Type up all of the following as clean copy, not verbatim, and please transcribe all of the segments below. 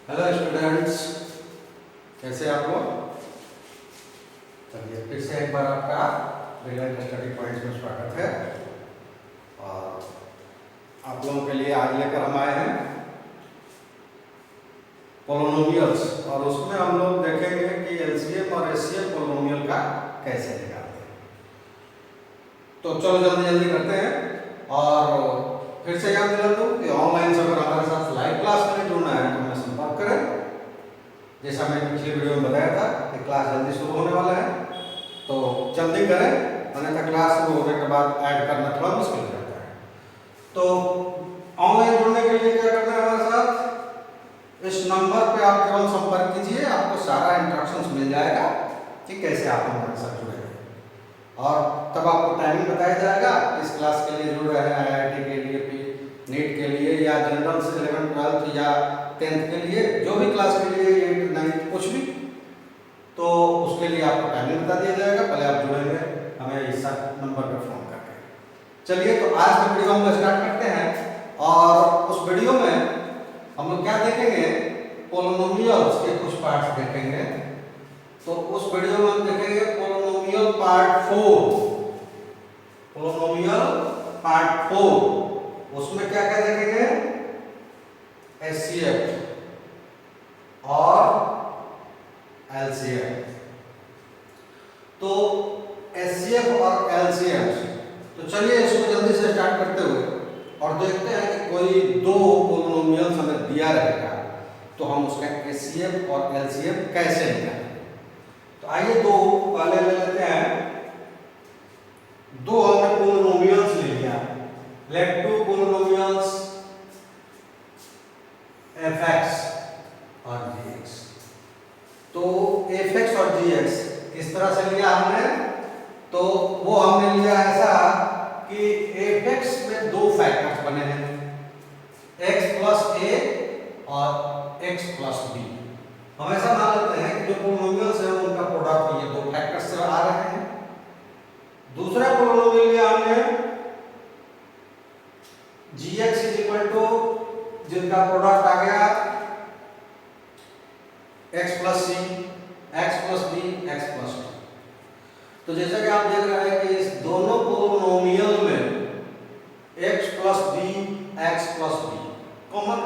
Hello students, कैसे आप लोग? चलिए फिर से एक बार आपका ब्रिलियंट स्टडी पॉइंट्स में स्वागत है। और आप लोगों के लिए आज लेकर हम आए हैं पोलिनोमियल्स, और उसमें हम लोग देखेंगे कि एलसीएम और एचसीएफ पोलिनोमियल का कैसे निकालते हैं। तो चलो जल्दी जल्दी करते हैं। और फिर से याद दिला दूं कि ऑनलाइन से अगर हमारे साथ लाइव क्लास में जुड़ना है तो हमें संपर्क करें। जैसा मैंने पिछली वीडियो में बताया था कि क्लास जल्दी शुरू होने वाला है, तो जल्दी करें, अन्यथा क्लास शुरू होने के बाद ऐड करना थोड़ा मुश्किल हो जाता है। तो ऑनलाइन जुड़ने के लिए क्या करना है हमारे साथ, इस नंबर पे आप केवल संपर्क कीजिए, आपको सारा इंस्ट्रक्शंस मिल जाएगा कि कैसे आप हमारे साथ जुड़ेंगे। और तब आपको टाइमिंग बताया जाएगा इस क्लास के लिए जुड़ रहे हैं, IIT के लिए, नीट के लिए, या जनरल से 11th 12th या 10th के लिए, जो भी क्लास के लिए, 8th 9th कुछ भी, तो उसके लिए आपको टाइमिंग बता दिया जाएगा। पहले आप जुड़ेंगे हमें इस नंबर पर फोन करके। चलिए तो आज का वीडियो हम लोग स्टार्ट करते हैं। और उस वीडियो में हम लोग क्या देखेंगे, पोलिनोमियल्स के कुछ पार्ट्स देखेंगे। तो उस वीडियो में हम देखेंगे पोलिनोमियल पार्ट 4, पोलिनोमियल पार्ट 4। उसमें क्या क्या देखेंगे, एचसीएफ और एलसीएम। तो एचसीएफ और एलसीएम, तो चलिए इसको जल्दी से स्टार्ट करते हुए और देखते हैं कि कोई दो पोलिनोमियल्स हमें दिया रहेगा तो हम उसका एचसीएफ और एलसीएम कैसे निकालेंगे। तो आइए दो पहले ले लेते हैं। दो हमने पोलिनोमियल्स ले लिया, लेट टू पोलिनोमियल्स fx और gx। तो fx और gx किस तरह से लिया हमने, तो वो हमने लिया ऐसा कि fx में दो फैक्टर्स बने हैं, x प्लस a और x प्लस b। हम ऐसा मान लेते हैं कि जो पोलिनोमियल्स हैं उनका प्रोडक्ट ये दो फैक्टर्स से आ रहे हैं। दूसरा पोलिनोमियल लिया हमने gx इज इक्वल टू, जिनका प्रोडक्ट आ गया x plus C, x plus B, x plus D. तो जैसा कि आप देख रहे हैं कि इस दोनों पोलिनोमियल में x plus B, x plus B common.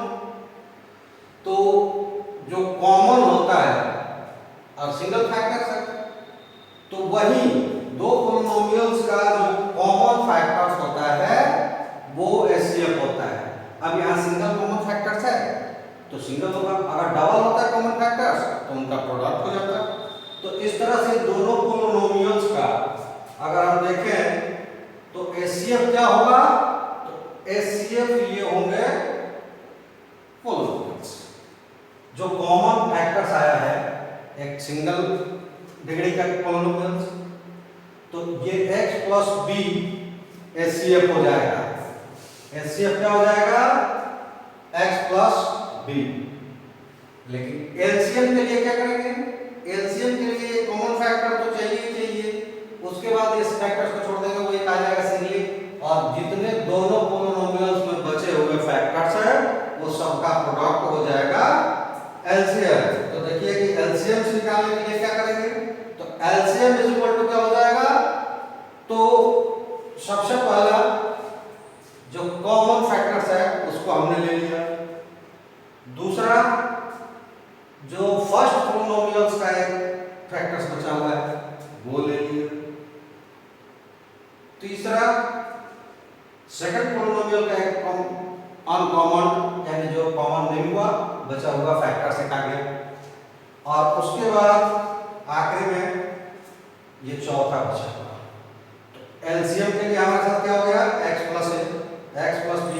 तो जो कॉमन होता है और सिंगल फैक्टर्स है, तो वही दो पोलिनोमियल्स का जो कॉमन फैक्टर्स होता है वो एचसीएफ होता है। अब यहाँ सिंगल कॉमन फैक्टर्स है तो सिंगल होगा, अगर डबल होता है कॉमन फैक्टर्स तो उनका प्रोडक्ट हो जाता है। तो इस तरह से दोनों पोलिनोमियल्स का अगर हम देखें तो एचसीएफ क्या होगा, तो एचसीएफ ये होंगे पोलिनोमियल्स जो कॉमन फैक्टर्स आया है, एक सिंगल डिग्री का पोलिनोमियल्स, तो ये x प्लस बी एचसीएफ हो जाएगा। एचसीएफ क्या हो जाएगा, x प्लस बी। लेकिन एलसीएम के लिए क्या करेंगे, एलसीएम के लिए कॉमन फैक्टर तो चाहिए ही चाहिए, उसके बाद इस फैक्टर्स को छोड़ देंगे, वो एक आ जाएगा सिंगली, और जितने दोनों पोलिनोमियल्स में बचे हुए फैक्टर्स हैं वो सबका प्रोडक्ट हो जाएगा एलसीएम। तो देखिए कि एलसीएम निकालने के लिए क्या करेंगे, तो एलसीएम इज इक्वल टू क्या हो जाएगा, तो सबसे पहला जो कॉमन फैक्टर्स है उसको हमने ले लिया। दूसरा जो फर्स्ट पोलिनोमियल्स का एक फैक्टर्स बचा हुआ है वो ले लिया। तीसरा सेकंड पोलिनोमियल का एक अनकॉमन, यानी जो कॉमन नहीं हुआ, बचा हुआ फैक्टर्स एक आ गया। और उसके बाद आखिरी में ये चौथा बचा हुआ। तो एलसीएम के लिए हमारे साथ क्या हो गया, x plus a, x plus b,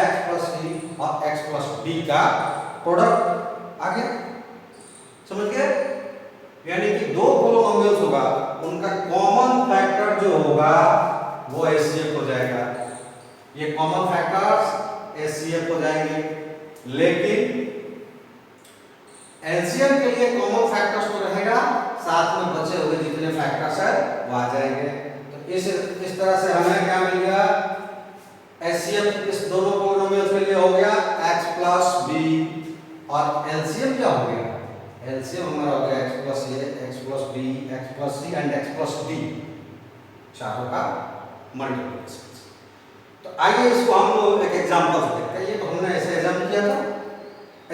x plus c और x प्लस b का प्रोडक्ट आ गया। समझ गए? यानी कि दो पोलिनोमियल्स होगा, उनका कॉमन फैक्टर जो होगा वो एचसीएफ हो जाएगा। ये कॉमन फैक्टर्स एचसीएफ हो जाएंगे, लेकिन एलसीएम के लिए कॉमन फैक्टर्स तो रहेगा, साथ में बचे हुए जितने फैक्टर्स है वो आ जाएंगे। तो इस तरह से हमें क्या मिल गया, एचसीएफ इस दोनों पोलिनोमियल्स के लिए हो गया x प्लस बी और एलसीएम क्या हो गया, एलसीएम हमारा हो गया x plus A, x plus B, x plus C and x plus D, चारों का मल्टीप्लिकेशन। तो आइए इसको हम लोग एक एग्जांपल से देखते हैं। ये तो हमने ऐसे एग्जाम किया था,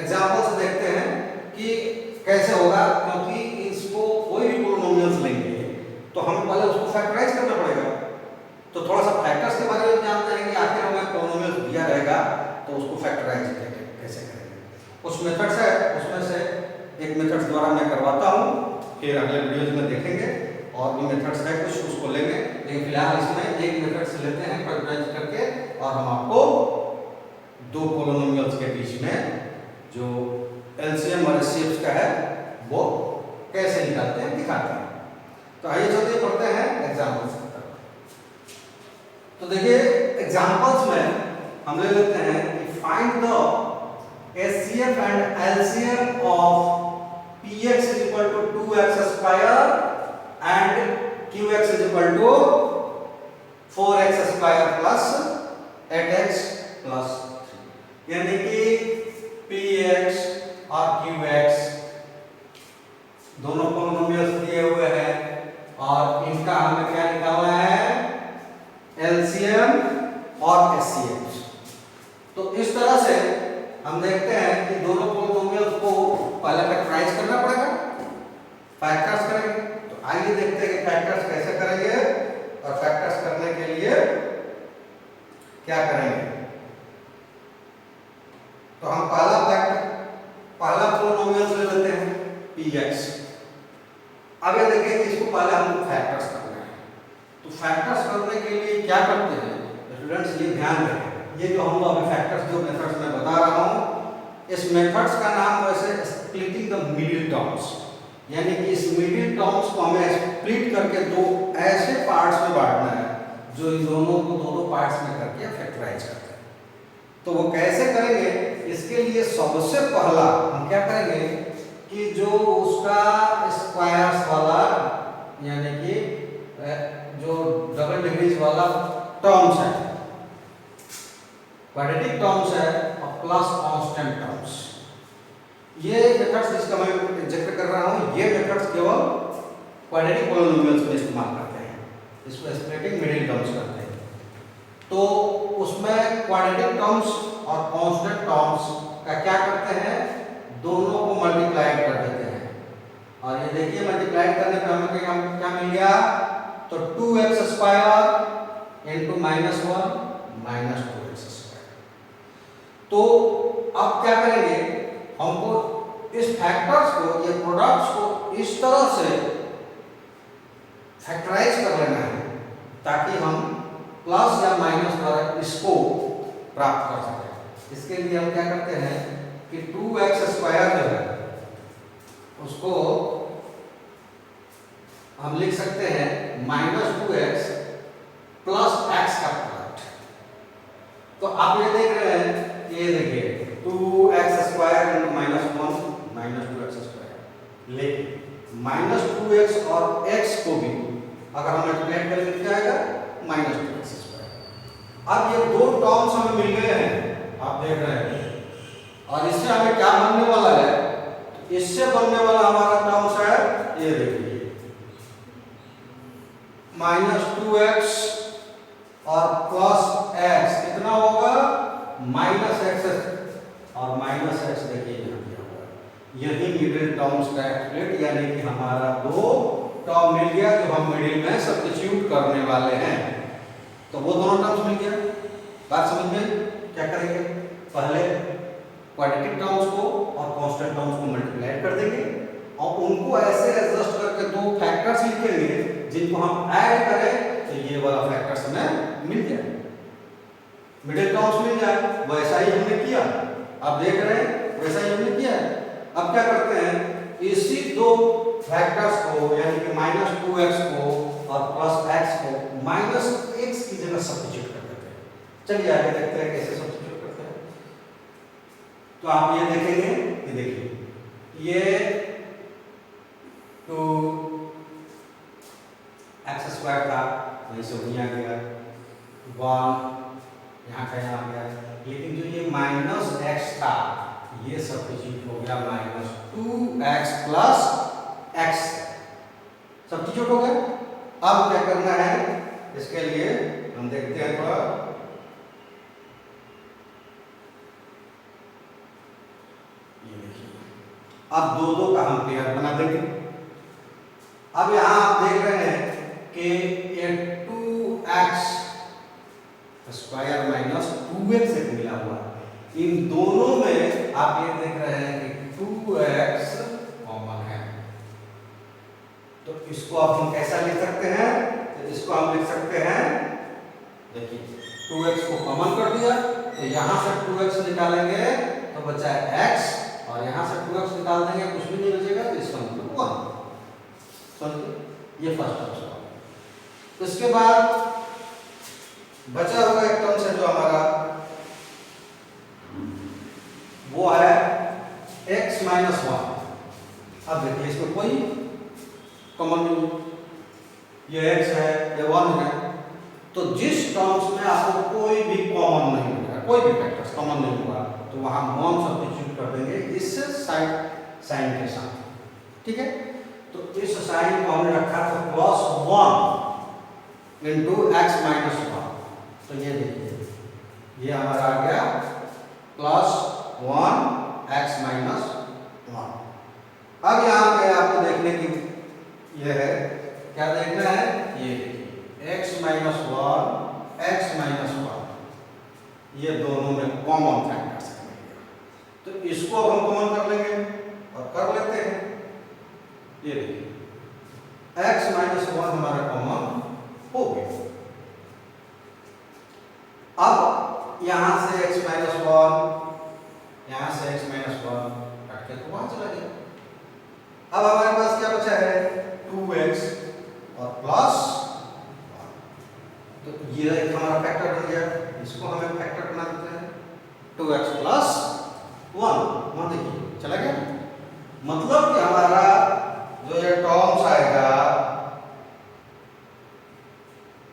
एग्जांपल से देखते हैं कि कैसे होगा, क्योंकि इसको कोई भी पोलिनोमियल्स लेंगे तो हमें पहले उसको फैक्टराइज करना पड़ेगा। तो थोड़ा सा फैक्टर्स के बारे में जानते हैं कि आखिर हमें पोलिनोमियल दिया रहेगा तो उसको फैक्टराइज कैसे करेंगे। कुछ मेथड्स है, उसमें से एक मेथड्स द्वारा मैं करवाता हूँ, फिर अगले वीडियोज में देखेंगे और भी मेथड्स है कुछ उसको लेंगे, लेकिन फिलहाल इसमें एक मेथड से लेते हैं फैक्टराइज करके, और हम आपको दो पोलिनोमियल्स के बीच में जो एलसीएम और एचसीएफ का है वो कैसे निकालते हैं दिखाते हैं। तो आइए चलते पढ़ते हैं एग्जाम्पल्स की तरफ। तो देखिए एग्जाम्पल्स में हम ले लेते हैं कि find the HCF and LCM of px is equal to 2x square and qx is equal to 4x square plus 8x plus 3, यानी कि px और qx दोनों पोलिनोमियल्स दिए हुए हैं और इनका हमें क्या निकालना है, एलसीएम और एचसीएफ। तो इस तरह से हम देखते हैं कि दोनों पोलिनोमियल्स को पहले फैक्टराइज करना पड़ेगा, फैक्टर्स करेंगे। तो आइए देखते हैं कि फैक्टर्स कैसे करेंगे और फैक्टर्स करने के लिए क्या करेंगे। तो हम पहला पोलिनोमियल ले लेते हैं px। अब ये देखिए कि इसको पहले हमको फैक्टर्स करना है। तो फैक्टर्स करने के लिए क्या करते हैं स्टूडेंट्स, ये ध्यान रखें, ये जो हम अभी फैक्टर्स जो मेथड्स में बता रहा हूँ, इस मेथड्स का नाम वैसे स्प्लिटिंग द मिडिल टर्म्स, यानी कि इस मिडिल टर्म्स को हमें स्प्लिट करके दो ऐसे पार्ट्स में बांटना है जो इन दोनों को दो पार्ट्स में करके फैक्टराइज करते हैं। तो वो कैसे करेंगे, इसके लिए सबसे पहला हम क्या करेंगे कि जो उसका स्क्वायर्स वाला यानी कि जो डबल डिग्रीज वाला टर्म्स है, क्वाड्रेटिक टर्म्स है और प्लस कांस्टेंट टर्म्स, ये मेथड्स जिसका मैं जिक्र कर रहा हूँ, ये मेथड्स केवल क्वाड्रेटिक पोलिनोमियल्स में इस्तेमाल करते हैं, इसको स्प्लिटिंग मिडिल टर्म्स करते हैं। तो उसमें क्वाड्रेटिक टर्म्स और कांस्टेंट टर्म्स का क्या करते हैं, दोनों को मल्टीप्लाई कर देते हैं। और ये देखिए मल्टीप्लाई करने पे हमें क्या मिल गया, तो 2x square into -1 minus 2x square. तो अब क्या करेंगे, हमको इस फैक्टर्स को, ये प्रोडक्ट्स को इस तरह से फैक्टराइज कर लेना है ताकि हम प्लस या माइनस द्वारा इसको प्राप्त कर सकें। इसके लिए हम क्या करते हैं कि 2x स्क्वायर जो है उसको हम लिख सकते हैं -2x प्लस x का प्रोडक्ट। तो आप ये देख रहे हैं, ये देखिए 2x square into -1 minus 2x square, लेकिन -2x और x को भी अगर हम मल्टीप्लाई करेंगे तो क्या आएगा, -2x स्क्वायर। अब ये दो टर्म्स हमें मिल गए हैं, आप देख रहे हैं, और इससे हमें क्या बनने वाला है, तो इससे बनने वाला हमारा टर्म्स है, ये देखिए -2x और प्लस x कितना होगा, -x और -x देखिए यहाँ क्या होगा, यही मिडिल टर्म्स का स्प्लिट, यानी कि हमारा दो टर्म मिल गया जो हम मिडिल में सब्स्टिट्यूट करने वाले हैं। तो वो दोनों टर्म्स मिल गया, बात समझ में। क्या करेंगे, पहले क्वाड्रेटिक टर्म्स को और कांस्टेंट टर्म्स को मल्टीप्लाई कर देंगे और उनको ऐसे एडजस्ट करके दो फैक्टर्स लिखेंगे जिनको हम ऐड करें तो ये वाला फैक्टर्स हमें मिल जाए, मिडिल टर्म्स मिल जाए। वैसा ही हमने किया, आप देख रहे हैं वैसा ही हमने किया। अब क्या करते हैं, इसी दो फैक्टर्स को यानी कि -2x को और प्लस x को -x की जगह सब्स्टिट्यूट कर देते हैं। चलिए आगे देखते हैं कैसे सब्स्टिट्यूट करते हैं। तो आप ये देखेंगे कि देखिए ये 2x स्क्वायर था, वहीं से वहीं आ गया, 1 यहाँ का यहाँ आ गया, लेकिन जो ये -x था ये सब्स्टिट्यूट हो गया -2x प्लस x, सब्स्टिट्यूट हो गया। अब क्या करना है इसके लिए हम देखते हैं थोड़ा, ये देखिए अब दो का हम पेयर बना देंगे। अब यहां आप देख रहे हैं कि ये 2x स्क्वायर माइनस 2x एक मिला हुआ है। इन दोनों में आप ये देख रहे हैं कि 2x कॉमन है, तो इसको अब हम कैसा लिख सकते हैं, तो इसको हम लिख सकते हैं, देखिए 2x को कॉमन कर दिया तो यहां से 2x निकालेंगे तो बचा है x, और यहां से 2x निकाल देंगे कुछ भी नहीं बचेगा, तो इसका मतलब 1। समझिए ये फर्स्ट टर्म। इसके बाद बचा हुआ एक टर्म है जो हमारा वो है x माइनस 1। अब देखिए इसमें कोई कॉमन नहीं, ये x है ये 1 है, तो जिस टर्म्स में आपको कोई भी कॉमन नहीं मिलेगा, कोई भी फैक्टर्स कॉमन नहीं होगा, तो वहां 1 सब्स्टिट्यूट कर देंगे इस साइन के साथ, ठीक है। तो इस साइन को हमने रखा था +1 इंटू x माइनस 1, तो ये देखिए ये हमारा आ गया +1 x माइनस 1। अब यहाँ पे आपको देखने की ये है, क्या देखना है, ये देखिए x माइनस 1 x माइनस 1 ये दोनों में कॉमन फैक्टर्स है, तो इसको अब हम कॉमन कर लेंगे और कर लेते हैं। ये देखिए x माइनस 1 हमारा कॉमन हो गया। अब यहां से x माइनस 1, यहां से x माइनस 1 काट के तो वहां चला गया। अब हमारे पास क्या बचा है 2x और प्लस 1, तो ये एक हमारा फैक्टर बन गया, इसको हमें फैक्टर बना देते हैं 2x प्लस 1, वहां देखिए चला गया। मतलब कि हमारा जो ये टर्म्स आएगा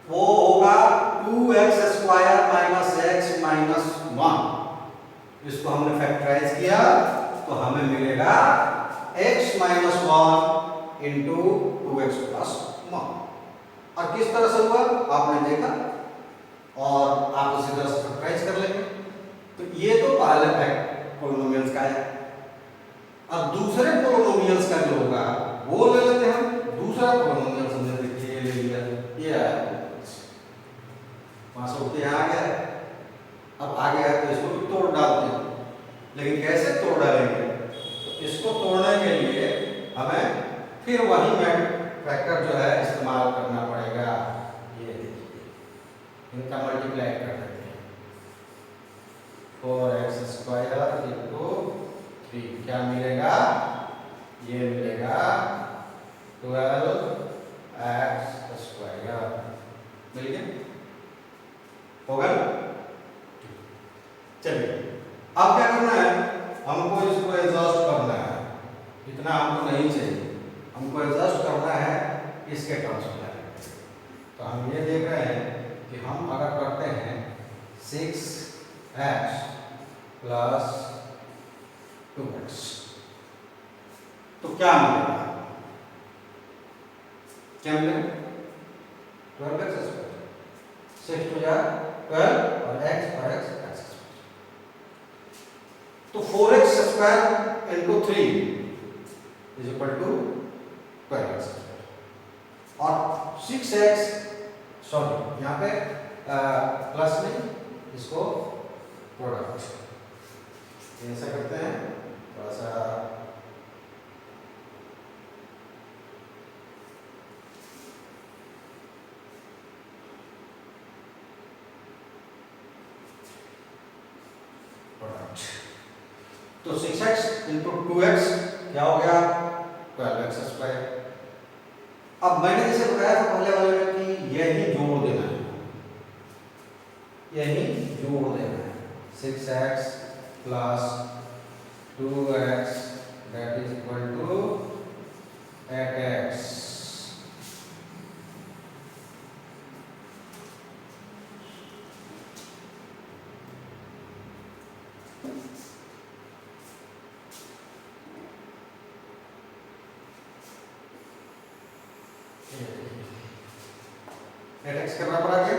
वो होगा 2x square minus x minus 1। इसको हमने फैक्टराइज किया तो हमें मिलेगा x minus 1 into 2x plus 1। और किस तरह से हुआ आपने देखा, और आप उसी तरह से फैक्टराइज कर लेंगे। तो ये तो पहले पॉलिनोमियल्स का है। अब दूसरे पॉलिनोमियल्स का जो होगा वो ले लेते हैं हम। दूसरा पॉलिनोमियल हमने देखिए ये ले लिया, ये आया वहां से उठते यहाँ आ गया, अब आ गया तो इसको भी तोड़ डालते हैं। लेकिन कैसे तोड़ डालेंगे, तो इसको तोड़ने के लिए हमें फिर वही फैक्टर जो है इस्तेमाल करना पड़ेगा। ये देखिए इनका मल्टीप्लाई कर देते हैं, 4x स्क्वायर इंटू 3 क्या मिलेगा, ये मिलेगा 12x स्क्वायर, मिल गया, होगा। चलिए अब क्या करना है, हमको इसको एडजस्ट करना है, इतना हमको नहीं चाहिए, हमको एडजस्ट करना है इसके टर्म्स में। तो हम ये देख रहे हैं कि हम अगर करते हैं 6x प्लस 2x तो क्या मिलेगा, क्या मिलेगा 12x स्क्वायर, 6 to 12 और x और x तो 4x square into 3 is equal to 12x और 6x, सॉरी यहाँ पे प्लस नहीं, इसको प्रोडक्ट ऐसा करते हैं थोड़ा सा, तो 6x इंटू 2x क्या हो गया 12x स्क्वायर। अब मैंने जैसे बताया था पहले वाले में कि यही जोड़ देना है, यही जोड़ देना है 6x plus 2x that is equal to 8x। 8x के बराबर आ गया।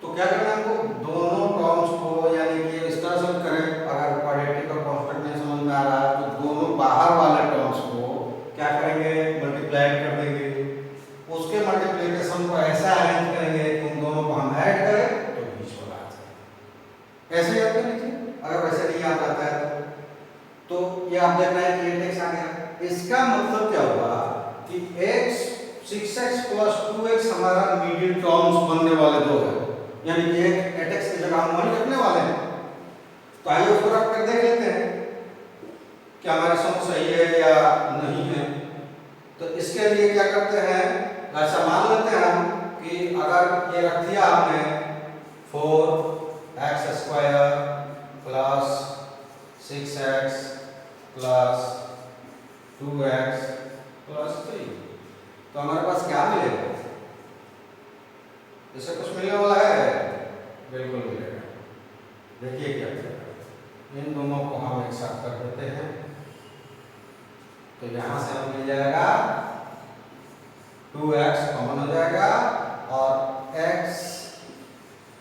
तो क्या करना है हमको, दोनों टर्म्स को, यानी कि इस तरह से हम करें, अगर क्वाड्रेटिक और कांस्टेंट नहीं समझ में आ रहा है तो दोनों बाहर वाले टर्म्स को क्या करेंगे, मल्टीप्लाई कर देंगे। उसके मल्टीप्लिकेशन को ऐसा अरेंज करेंगे कि उन दोनों को हम ऐड करें तो बीच वाला आ जाए। ऐसे याद कर लीजिए, अगर वैसे नहीं याद आता है तो ये आप देख रहे हैं कि 8x आ गया। इसका मतलब क्या हुआ कि x 6x प्लस 2x हमारा मीडियम टर्म्स बनने वाले दो है, यानी कि एक 8x की जगह हम वही रखने वाले हैं। तो आइए उसको रख कर देख लेते हैं कि हमारी समझ सही है या नहीं है। तो इसके लिए क्या करते हैं, ऐसा मान लेते हैं हम कि अगर ये रख दिया आपने 4x square plus 6x plus 2x plus 3, तो हमारे पास क्या मिलेगा, इससे कुछ मिलने वाला है, बिल्कुल मिलेगा। देखिए क्या मिलेगा, इन दोनों को हम एक साथ कर देते हैं तो यहां से हमें मिल जाएगा 2x कॉमन हो जाएगा और x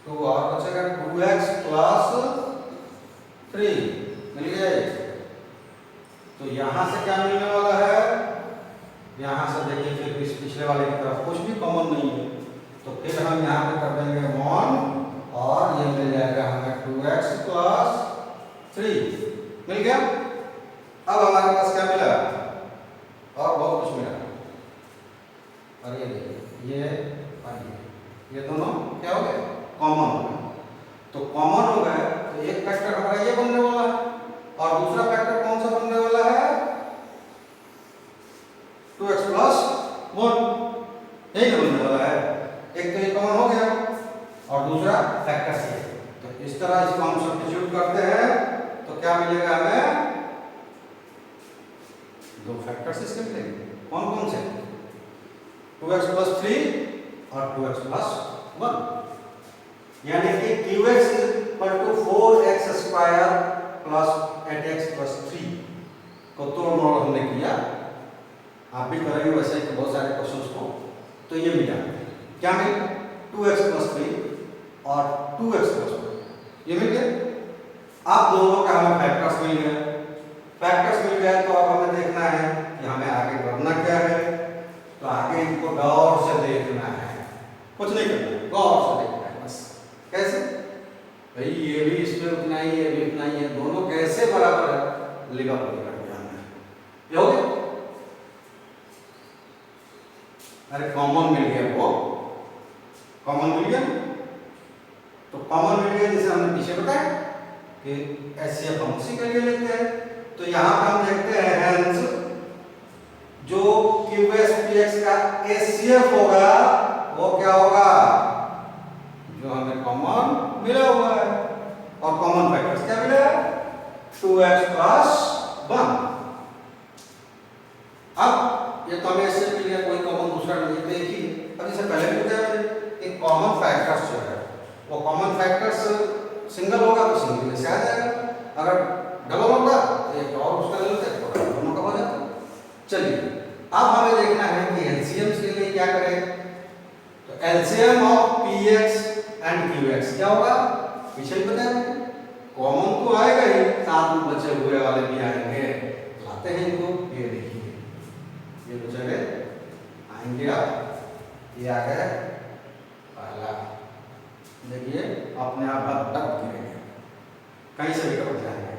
2 और बचेगा 2x प्लस 3 मिल गया। तो यहां से क्या मिलने वाला है, यहां से देखिए फिर पिछले वाले की तरफ कुछ भी कॉमन नहीं है, तो फिर हम यहाँ पे कर देंगे 1 और ये मिल जाएगा हमें 2x प्लस 3 मिल गया। अब हमारे पास क्या मिला, और बहुत कुछ मिला। और ये देखिए ये दोनों क्या हो गए, कॉमन हो गए। तो कॉमन हो गए तो एक फैक्टर हमारा ये बनने वाला है और दूसरा फैक्टर कौन सा बनने वाला है, 2x प्लस 1, यही बनने वाला है। एक तो ये कॉमन हो गया और दूसरा फैक्टर से। तो इस तरह इसको हम सब्स्टिट्यूट करते हैं तो क्या मिलेगा हमें, दो फैक्टर्स इसके मिलेंगे। कौन कौन से, 2x प्लस 3 और 2x प्लस 1, यानी कि qx is equal to 4x square plus 8x plus 3 को तोड़ मोड़ हमने किया। आप भी करेंगे वैसे ही बहुत सारे क्वेश्चंस को। तो ये मिला, क्या मिला, 2x प्लस 3 और 2x प्लस 1, ये मिल गया। आप दोनों का हमें फैक्टर्स मिल गए। फैक्टर्स मिल गए तो अब हमें देखना है कि हमें आगे बढ़ना क्या है। तो आगे इनको गौर से देखना है, कुछ नहीं करना, गौर से देखना है बस। कैसे भाई, ये भी इसमें उतना ही, ये भी उतना ही है, दोनों कैसे बराबर है, लिखा पड़ेगा जानना है। ये हो गया, अरे कॉमन मिल गया, वो कॉमन मिल गया। तो कॉमन मिल गया जैसे हमने पीछे बताया कि HCF हम उसी के लिए लेते हैं। तो यहाँ पे हम देखते हैं हेंस जो QSPX का HCF होगा वो क्या होगा, जो हमें कॉमन मिला हुआ है। और कॉमन फैक्टर्स क्या मिला, 2x प्लस 1। अब ये तो हमें इससे मिल गया, कोई कॉमन दूसरा नहीं है। देखिए अब जैसे पहले भी बताया मैंने कि कॉमन फैक्टर्स जो है वो कॉमन फैक्टर्स सिंगल होगा तो सिंगल में से आ जाएगा, अगर डबल होगा तो एक और उसका ले लेते हैं तो दोनों का हो जाता है। चलिए अब हमें देखना है कि एलसीएम के लिए क्या करें। तो LCM of px and qx क्या होगा, पीछे ही बताया मैंने, कॉमन तो आएगा ही, साथ में बचे हुए वाले भी आएंगे। लाते हैं इनको, ये देखिए ये बचे हुए आएंगे। अब ये आ गया पहला, देखिए अपने आप टक गिरेंगे, कहीं से भी टपक जाएंगे।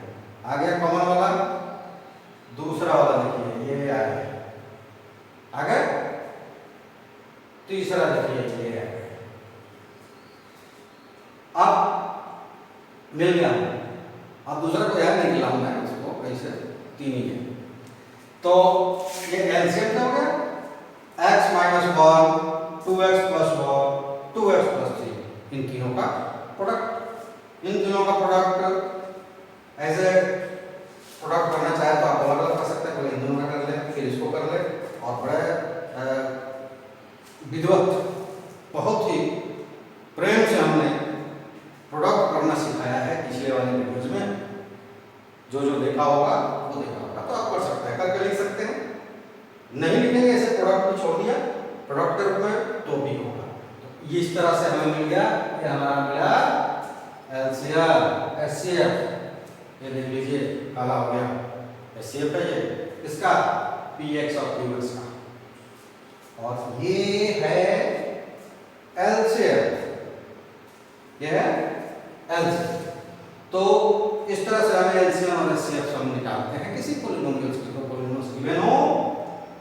आ गया कॉमन वाला, दूसरा वाला देखिए ये आ गया, आ गया। तीसरा देखिए ये आ गया। अब मिल गया, अब दूसरा को याद नहीं खिलाऊंगा इसको, कैसे, तीन ही है। तो ये एलसीएम क्या हो गया, x minus 1, 2x plus 1, 2x plus 3, इन तीनों का प्रोडक्ट। इन तीनों का प्रोडक्ट ऐसे प्रोडक्ट करना चाहे तो आप अलग अलग कर सकते हैं, पहले इन दोनों का कर ले फिर इसको कर ले। और बड़े विद्वत, बहुत ही प्रेम से हमने प्रोडक्ट करना सिखाया है पिछले वाले वीडियोज में। जो जो देखा होगा वो देखा होगा तो आप कर सकते हैं, करके लिख सकते हैं। नहीं लिखेंगे ऐसे प्रोडक्ट को छोड़ दिया, प्रोडक्ट के रूप में तो भी होगा। तो ये इस तरह से हमें मिल गया, ये हमारा मिला एलसीएम एचसीएफ। ये देख लीजिए काला हो गया, एचसीएफ है ये इसका, पीएक्स और क्यूएक्स का। और ये है एलसीएफ, ये है एलसीएफ। तो इस तरह से हमें एलसीएम और एचसीएफ हम निकालते हैं किसी पॉलिनोमियल्स की। तो पॉलिनोमियल्स गिवन हो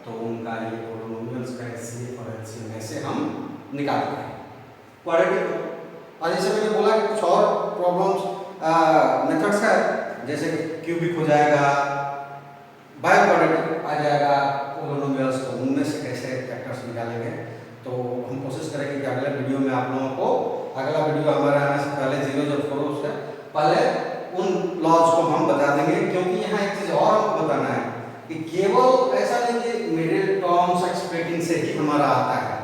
तो उनका ये पॉलिनोमियल्स का एचसीएफ और एलसीएम ऐसे हम निकालते हैं क्वाड्रेटिक। और जैसे मैंने बोला कि कुछ और प्रॉब्लम्स मेथड्स है, जैसे कि क्यूबिक हो जाएगा, बाय क्वाड्रेटिक आ जाएगा पॉलिनोमियल्स, तो उनमें से कैसे फैक्टर्स निकालेंगे। तो हम कोशिश करेंगे कि अगले वीडियो में आप लोगों को, अगला वीडियो हमारे आने से पहले जीरो जब करो उससे पहले उन लॉज को हम बता देंगे। क्योंकि यहाँ एक चीज और हमको बताना है कि केवल ऐसा नहीं कि मिडिल टर्म्स एक्सप्रेटिंग से ही हमारा आता है,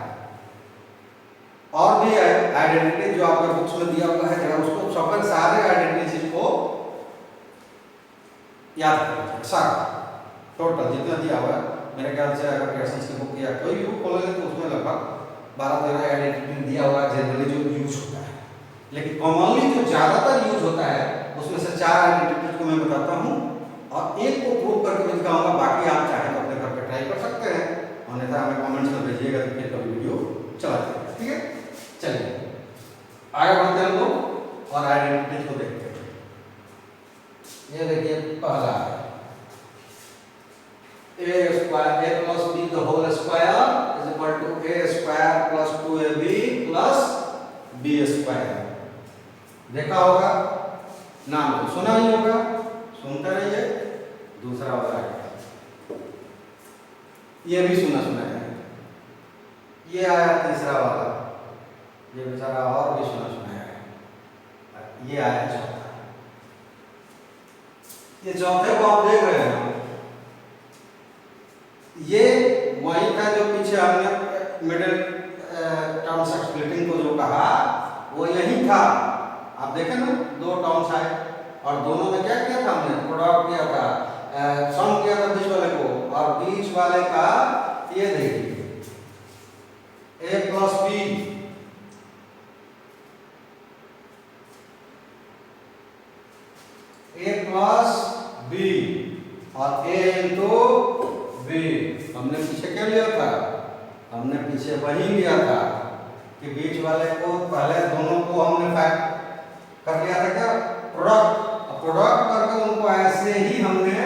और भी आइडेंटिटी जो आपके बुक्स में दिया हुआ है, जरा उसको सब सारे आइडेंटिटीज को याद करें, सारा टोटल जितना दिया हुआ है। मेरे ख्याल से अगर पेयरसन की बुक या कोई भी बुक खोलेंगे तो उसमें लगभग 12-13 आइडेंटिटी दिया हुआ है जनरली जो यूज होता है। लेकिन कॉमनली जो ज्यादातर यूज होता है उसमें से 4 आइडेंटिटी को मैं बताता हूँ और एक को प्रूव करके मैं दिखाऊंगा। बाकी आप चाहें तो अपने घर पे ट्राई कर सकते हैं, अन्यथा हमें कमेंट्स में भेजिएगा तो फिर कभी वीडियो चला जाएगा। ठीक है, चलिए आगे बढ़ते हैं हम लोग और आइडेंटिटी को देखते हैं। ये देखिए पहला है a square a plus b the whole square is equal to a square plus 2ab plus b square। देखा होगा, नाम तो सुना ही होगा, सुनते रहिए। दूसरा वाला है, ये भी सुना है। ये आया तीसरा वाला, ये बेचारा और भी सुना है। ये आया चौथा। ये चौथे को आप देख रहे हैं, ये वही था जो पीछे हमने मिडिल टर्म्स स्प्लिटिंग को जो कहा वो यही था। आप देखें ना, 2 टर्म्स आए और दोनों में क्या किया था हमने, प्रोडक्ट किया था, सम किया था बीच वाले को, और बीच वाले का ये देखिए a plus b, a plus b और a इंटू b। हमने पीछे क्या लिया था, हमने पीछे वही लिया था कि बीच वाले को पहले दोनों को हमने फैक्ट कर लिया था क्या, प्रोडक्ट। प्रोडक्ट करके उनको ऐसे ही हमने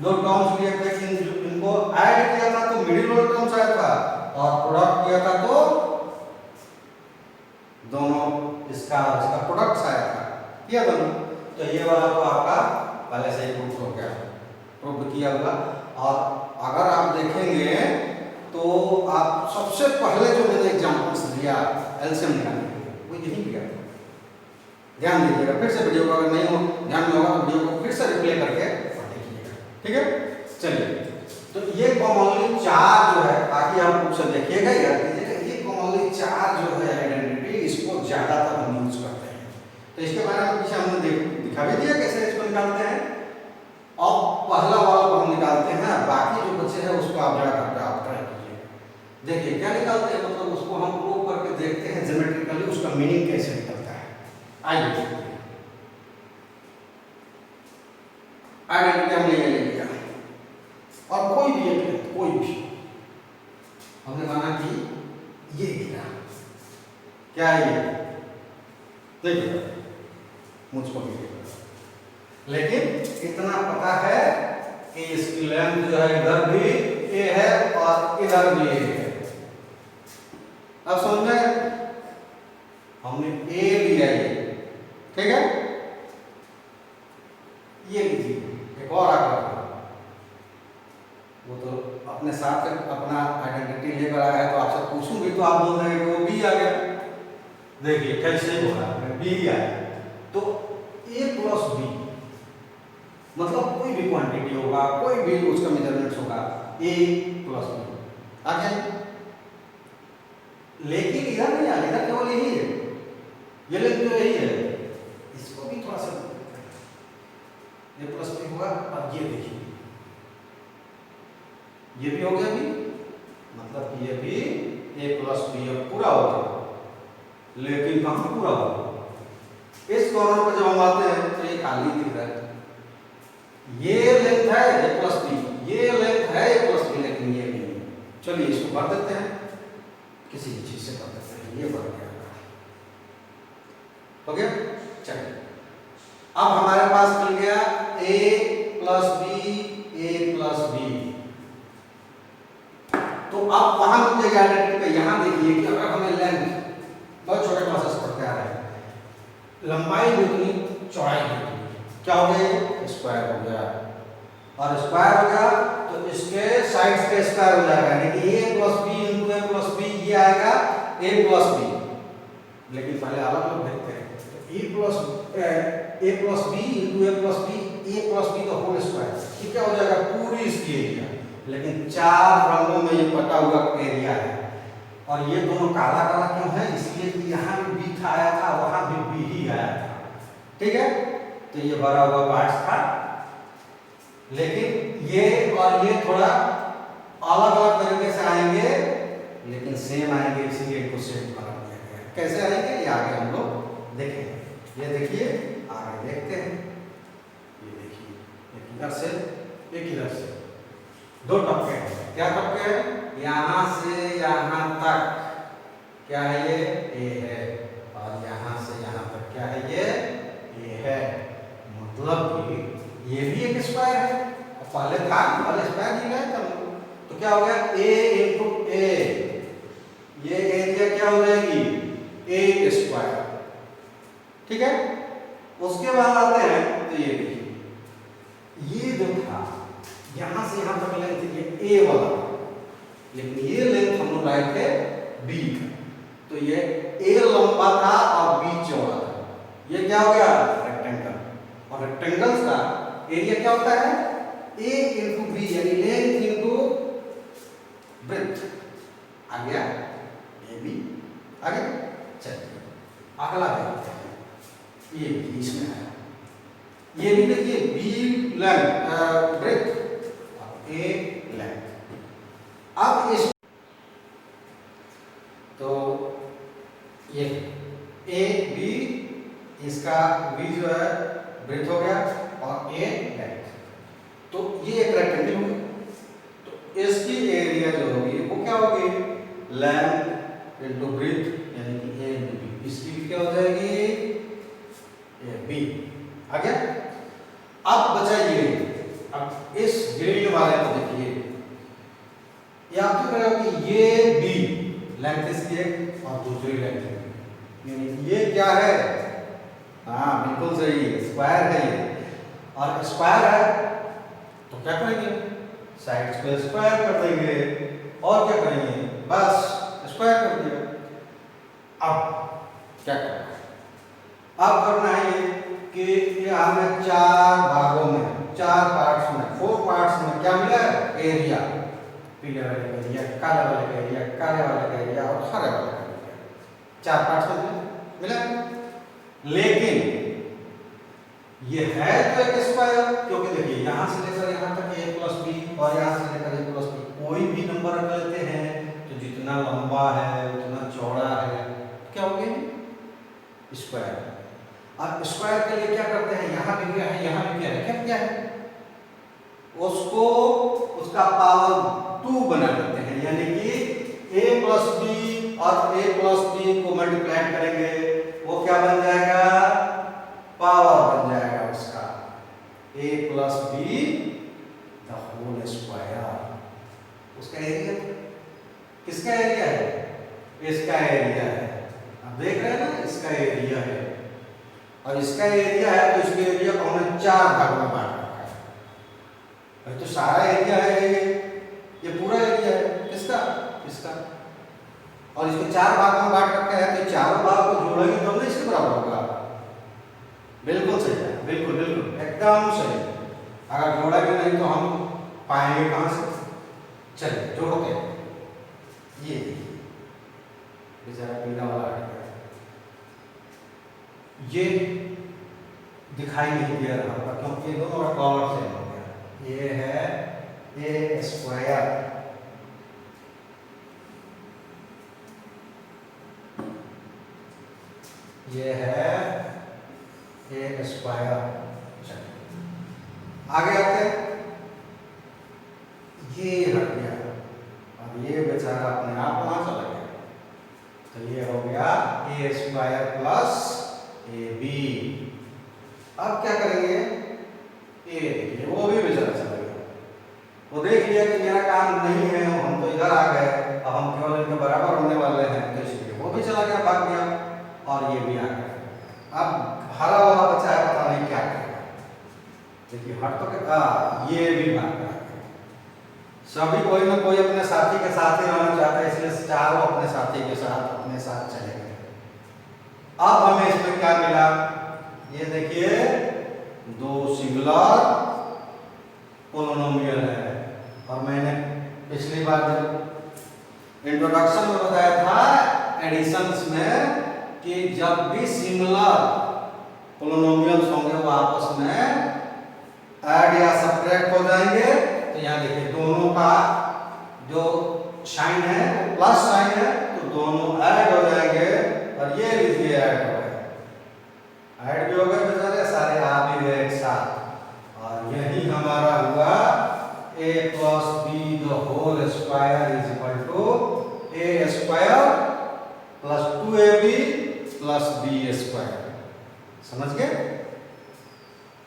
2 टर्म्स लिए थे कि इनको ऐड किया था तो मिडिल वाला टर्म्स आया था, और प्रोडक्ट किया था तो दोनों इसका प्रोडक्ट्स आया था, किया दोनों। तो ये वाला तो आपका पहले से ही प्रूफ हो गया, प्रूफ किया हुआ। और अगर आप देखेंगे तो आप सबसे पहले जो मैंने एग्जांपल्स दिया एलसीएम निकालने के लिए वो यही दिया था। ध्यान दीजिएगा, फिर से वीडियो को अगर नहीं हो ध्यान में होगा तो वीडियो को फिर से रिप्ले करके देखिएगा। ठीक है, चलिए। तो ये कॉमनली 4 जो है, बाकी आप बुक से देखिएगा, याद कीजिएगा, ये कॉमनली 4 जो है आइडेंटिटी, इसको ज्यादातर हम यूज करते हैं। तो इसके बारे में पीछे हमने दिखा भी दिया कैसे इसको निकालते हैं। अब पहला वाला को हम निकालते हैं, बाकी जो बचे हैं उसको आप जरा करके आप ट्राई कीजिए। देखिए क्या निकालते हैं, मतलब उसको हम प्रूव करके देखते हैं ज्योमेट्रिकली उसका मीनिंग कैसे निकलता है। आइए, आइडेंटिटी हमने ये ले लिया और कोई भी एक, कोई भी हमने माना कि ये गिरा, क्या है ये, देखिए मुझको भी, लेकिन इतना पता है कि इसकी लेंथ जो है इधर भी a है और इधर भी a है। अब समझ में, हमने a लिया है, ठीक है। ये लीजिए एक और आकर, वो तो अपने साथ अपना आइडेंटिटी लेकर आया है, तो आपसे पूछूंगी तो आप बोल देंगे वो b आ गया। देखिए कैसे बोला, b आया, तो a प्लस b मतलब कोई भी क्वांटिटी होगा, कोई भी उसका मेजरमेंट्स होगा, a प्लस b आ गया। लेकिन इधर नहीं आ, इधर केवल यही है, ये लेंथ तो यही है, इसको भी थोड़ा सा a प्लस b होगा। अब ये देखिए, ये भी हो गया भी, मतलब ये भी a प्लस b कॉर्नर पर जब हम आते हैं तो ये खाली दिख रहा है, ये लेंथ है a प्लस बी, ये लेंथ है a प्लस बी, लेकिन ये नहीं है। चलिए इसको भर देते हैं, किसी चीज से भर देते हैं, ये भर गया, हो गया। चलिए अब हमारे पास मिल गया a प्लस बी, तो अब वहां मुझे आइडेंटिटी पे यहां देखिए कि अगर हमें लेंथ, बहुत छोटे क्लासेस पढ़ते आ रहे हैं, लंबाई जितनी चौड़ाई जितनी, क्या हो गया, स्क्वायर हो गया, और स्क्वायर हो गया तो इसके साइड्स के स्क्वायर हो जाएगा, यानी कि a plus B into a plus B, ये आएगा a प्लस बी। लेकिन पहले अलग अलग देखते हैं, तो a plus B into a plus B का होल स्क्वायर, ये क्या हो जाएगा, पूरी इसकी एरिया। लेकिन चार रंगों में ये पटा हुआ एरिया है, और ये दोनों काला काला क्यों है, इसलिए कि यहाँ भी बी था आया था, वहां भी बी ही आया था, ठीक है। तो ये भरा हुआ पार्ट्स था, लेकिन ये और ये थोड़ा अलग अलग तरीके से आएंगे, लेकिन सेम आएंगे, इसलिए इनको सेम कलर दिया गया है। कैसे आएंगे ये आगे हम लोग देखेंगे। ये देखिए आगे देखते हैं, ये देखिए एक इधर से एक इधर से, दो टपके हैं। क्या टपके हैं, यहां से यहां तक क्या है, ये ए है, और यहां से यहां तक क्या है, ये ए है, मतलब कि ये भी एक स्क्वायर है, और पहले स्क्वायर ही गया था, तो क्या हो गया, ए इंटू ए, ये एरिया क्या हो जाएगी, ए स्क्वायर, ठीक है। उसके बाद आते हैं तो ये देखिए, ये जो था यहां से यहां तक लेंथ ये ए वाला, लेकिन ये लेंथ हम लोग लाए थे बी का, तो ये ए लंबा था और बी चौड़ा था, ये क्या हो गया, रेक्टेंगल, और रेक्टेंगल्स का एरिया क्या होता है, ए इंटू बी, यानी लेंथ इंटू ब्रेड्थ, आ गया ए बी, आ गया। चलिए अगला देखते हैं, ये इसमें है, ये भी देखिए बी लेंथ ब्रेड्थ, ए लेंथ। अब इस तो ये ए बी, इसका बी जो है ब्रेथ हो गया, और ए लेंथ, तो ये एक रेक्टेंगल हो गया, तो इसकी एरिया जो होगी वो क्या होगी, लेंथ इंटू ब्रेथ, यानी कि ए इंटू बी, इसकी भी क्या हो जाएगी, ए बी, आ गया। अब बचा ये, अब इस ग्रिल वाले को देखिए, ये आप क्या करेगा कि ये बी लेंथ इसकी है और दूसरी लेंथ है, यानी ये क्या है, हाँ बिल्कुल सही, स्क्वायर है ये, और स्क्वायर है तो क्या करेंगे, साइड्स पे स्क्वायर कर देंगे, और क्या करेंगे, बस स्क्वायर कर दिया। अब क्या करना है, अब करना है ये कि ये हमें चार भागों में, चार पार्ट्स में, 4 पार्ट्स में क्या मिला है, एरिया, पीले वाले का एरिया, काले वाले का एरिया, काले वाले का एरिया और हरे वाले का एरिया, 4 पार्ट्स में मिला। लेकिन ये है तो एक स्क्वायर, क्योंकि देखिए यहां से लेकर यहां तक a प्लस बी और यहां से लेकर a प्लस बी, कोई भी नंबर रख लेते हैं तो जितना लंबा है उतना चौड़ा है, क्या हो गया, स्क्वायर। अब स्क्वायर के लिए क्या करते हैं, यहाँ भी क्या है, यहाँ भी क्या है, क्या है, उसको उसका पावर 2 बना देते हैं, यानी कि a प्लस बी और a प्लस बी को मल्टीप्लाई करेंगे, वो क्या बन जाएगा, पावर बन जाएगा उसका a plus B the whole square. उसका एरिया किसका एरिया है, इसका एरिया है, अब देख रहे हैं ना, इसका एरिया है, और इसका एरिया है तो इसके एरिया को हमने 4 भाग में बांट रखा है, तो सारा एरिया है ये पूरा एरिया है किसका, इसका, और इसको 4 भाग में बांट रखा है, तो चारों भाग को जोड़ेंगे तो हमने इसके बराबर होगा। बिल्कुल सही है, बिल्कुल बिल्कुल एकदम सही, अगर जोड़ेंगे नहीं तो हम पाएंगे कहां से। चलिए जोड़ते हैं, ये देखिए बेचारा पीला वाला हट गया, ये दिखाई नहीं दे रहा होगा क्योंकि ये दोनों कलर से हो गया, ये है a स्क्वायर, ये है ए स्क्वायर। आगे आते हैं, ये हट गया और ये बेचारा अपने आप वहां चला गया, तो ये हो गया ए स्क्वायर प्लस ए बी। अब क्या करेंगे, ए देखिए वो भी बेचारा चला गया, वो देख लिया कि मेरा काम नहीं है, हम तो इधर आ गए, अब हम केवल इनके बराबर होने वाले हैं, तो इसलिए वो भी चला गया, भाग गया, और ये भी आ गया। अब हरा वाला बचा है, पता नहीं क्या करेगा। देखिए हट तो क्या, ये भी भाग गया। सभी कोई ना कोई अपने साथी के साथ ही रहना चाहता है, इसलिए चारों अपने साथी के साथ अपने साथ चले गए। अब हमें इसमें क्या मिला, ये देखिए दो सिंगुलर पोलिनोमियल है, और मैंने पिछली बार जब इंट्रोडक्शन में बताया था एडिशंस में कि जब भी सिंगुलर पोलिनोमियल्स होंगे वो आपस में ऐड या सब्ट्रैक्ट हो जाएंगे। तो यहाँ देखिए दोनों का जो साइन है वो प्लस साइन है, तो दोनों ऐड हो जाएंगे, और ये लीजिए ऐड हो गए, ऐड भी हो गए बेचारे सारे, आ भी गए एक साथ, और यही हमारा हुआ a plus B the whole square is equal to A square plus 2ab plus B square. समझ गए?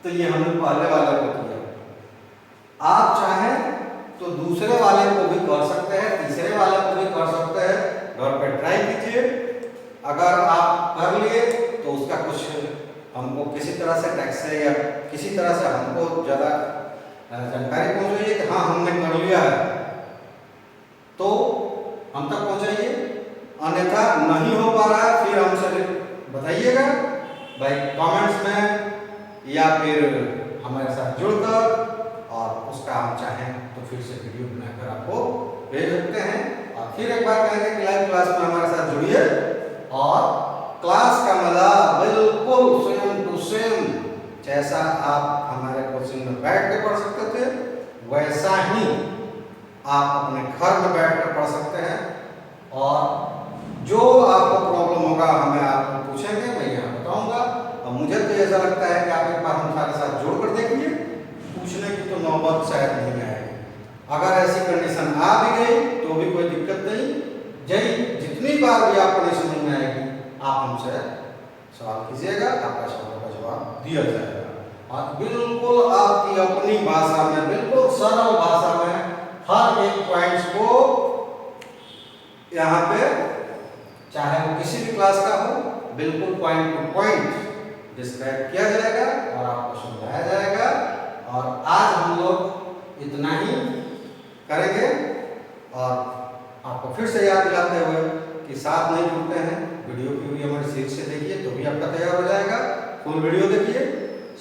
तो ये हमने पहले वाले को किया। आप चाहें तो दूसरे वाले को भी कर सकते हैं, तीसरे वाले को भी कर सकते हैं, घर पे ट्राई कीजिए। अगर आप कर लिए तो उसका कुछ हमको किसी तरह से टैक्स से या किसी तरह से हमको ज़्यादा जानकारी पहुंचाइए कि हाँ हमने कर लिया है, तो हम तक पहुंचाइए। अन्यथा नहीं हो पा रहा है फिर हमसे बताइएगा भाई कमेंट्स में, या फिर हमारे साथ जुड़कर, और उसका हम चाहें तो फिर से वीडियो बनाकर आपको भेज सकते हैं। और फिर एक बार कहेंगे कि लाइव क्लास में हमारे साथ जुड़िए, और क्लास का मजा बिल्कुल सेम टू सेम जैसा आप हमारे कोचिंग में बैठ के पढ़ सकते थे, वैसा ही आप अपने घर में बैठ कर पढ़ सकते हैं। और जो आपको प्रॉब्लम होगा हमें आप पूछेंगे, मैं यहाँ बताऊंगा। और मुझे तो ऐसा लगता है कि आप एक बार हमारे साथ जोड़ कर देखिए, पूछने की तो नौबत शायद नहीं आएगी। अगर ऐसी कंडीशन आ भी गई तो भी कोई दिक्कत नहीं, जितनी बार भी आपको नहीं समझ में आएगी आप हमसे सवाल कीजिएगा, आपका सवाल का जवाब दिया जाएगा। और बिल्कुल आपकी अपनी भाषा में, बिल्कुल सरल भाषा में हर एक पॉइंट्स को यहाँ पे, चाहे वो किसी भी क्लास का हो, बिल्कुल पॉइंट टू पॉइंट डिस्क्राइब किया जाएगा और आपको समझाया जाएगा। और आज हम लोग इतना ही करेंगे, और आपको फिर से याद दिलाते हुए कि साथ नहीं जुड़ते हैं, वीडियो की भी हमारे सीरीज से देखिए तो भी आपका तैयार हो जाएगा। फुल वीडियो देखिए,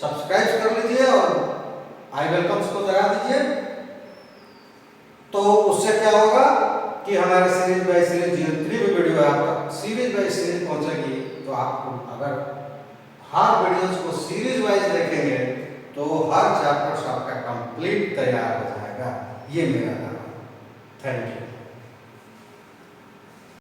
सब्सक्राइब कर लीजिए और आई वेलकम्स को दबा दीजिए, तो उससे क्या होगा कि हमारे सीरीज बाय सीरीज जितनी भी वीडियो है आप तक सीरीज बाय सीरीज पहुंचेगी। तो आपको अगर हर वीडियोस को सीरीज वाइज देखेंगे तो हर चैप्टर आपका कंप्लीट तैयार हो जाएगा। ये मेरा नाम है। Thank you.